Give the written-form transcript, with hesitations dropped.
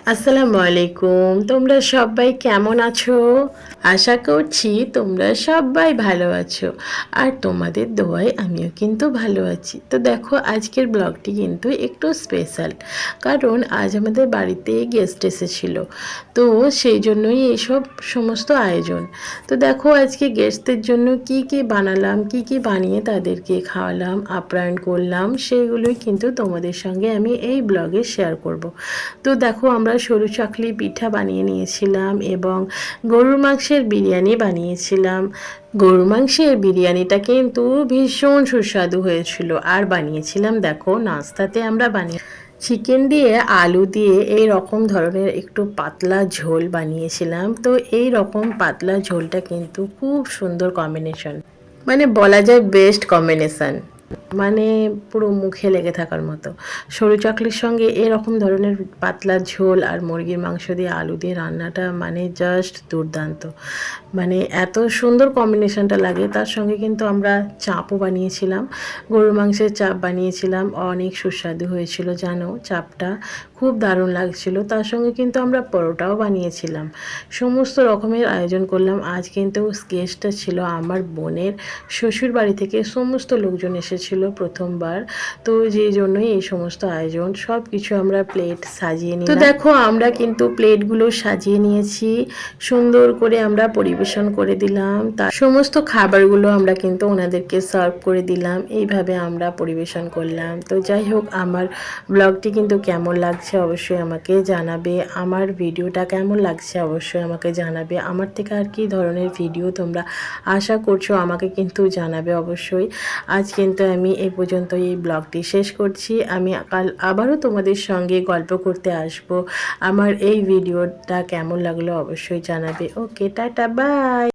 আসসালামু আলাইকুম। তোমরা সবাই কেমন আছো? আশা করছি তোমরা সবাই ভালো আছো। আর তোমাদের দোয়ায় আমিও কিন্তু ভালো আছি। তো দেখো আজকের ব্লগটি কিন্তু একটু স্পেশাল। কারণ আজ আমাদের বাড়িতে গেস্ট এসেছিল। তো সেই জন্যই এইসব সমস্ত আয়োজন। তো দেখো আজকে গেস্টদের জন্য কি কি বানালাম, কি কি বানিয়ে তাদেরকে খাওয়ালাম, আপ্যায়ন করলাম, সেইগুলোই কিন্তু তোমাদের সঙ্গে আমি এই ব্লগে শেয়ার করব। তো দেখো আমরা সরু চাকলি পিঠা বানিয়ে নিয়েছিলাম এবং গরুর মাংসের বিরিয়ানি বানিয়েছিলাম। গরুর মাংসের বিরিয়ানিটা কিন্তু ভীষণ সুস্বাদু হয়েছিল। আর বানিয়েছিলাম দেখো নাস্তাতে আমরা বানিয়ে চিকেন দিয়ে আলু দিয়ে এই রকম ধরনের একটু পাতলা ঝোল বানিয়েছিলাম। তো এই রকম পাতলা ঝোলটা কিন্তু খুব সুন্দর কম্বিনেশন, মানে বলা যায় বেস্ট কম্বিনেশন, মানে পুরো মুখে লেগে থাকার মতো। সরু চাকলির সঙ্গে এরকম ধরনের পাতলা ঝোল আর মুরগির মাংস দিয়ে আলু দিয়ে রান্নাটা মানে জাস্ট দুর্দান্ত, মানে এত সুন্দর কম্বিনেশনটা লাগে। তার সঙ্গে কিন্তু আমরা চাপও বানিয়েছিলাম, গরুর মাংসের চাপ বানিয়েছিলাম, অনেক সুস্বাদু হয়েছিল জানো। চাপটা খুব দারুণ লাগছিল। তার সঙ্গে কিন্তু আমরা পরোটাও বানিয়েছিলাম। সমস্ত রকমের আয়োজন করলাম। আজ কিন্তু গেস্টটা ছিল আমার বোনের শ্বশুর বাড়ি থেকে, সমস্ত লোকজন এসেছিল প্রথমবার। তো যেই জন্যই এই সমস্ত আয়োজন, সব কিছু আমরা প্লেট সাজিয়ে নিই। তো দেখো আমরা কিন্তু প্লেটগুলো সাজিয়ে নিয়েছি, সুন্দর করে আমরা পরিবেশন করে দিলাম। তার সমস্ত খাবারগুলো আমরা কিন্তু ওনাদেরকে সার্ভ করে দিলাম। এইভাবে আমরা পরিবেশন করলাম। তো যাই হোক, আমার ব্লগটি কিন্তু কেমন লাগছে অবশ্যই আমাকে জানাবে। আমার ভিডিওটা কেমন লাগছে অবশ্যই আমাকে জানাবে। আমার থেকে আর কি ধরনের ভিডিও তোমরা আশা করছো আমাকে কিন্তু জানাবে অবশ্যই। আজ কিন্তু আমি এই পর্যন্ত এই ব্লগটি শেষ করছি। আমি কাল আবারও তোমাদের সঙ্গে গল্প করতে আসব। আমার এই ভিডিওটা কেমন লাগলো অবশ্যই জানাবে। ওকে, টাটা, বাই।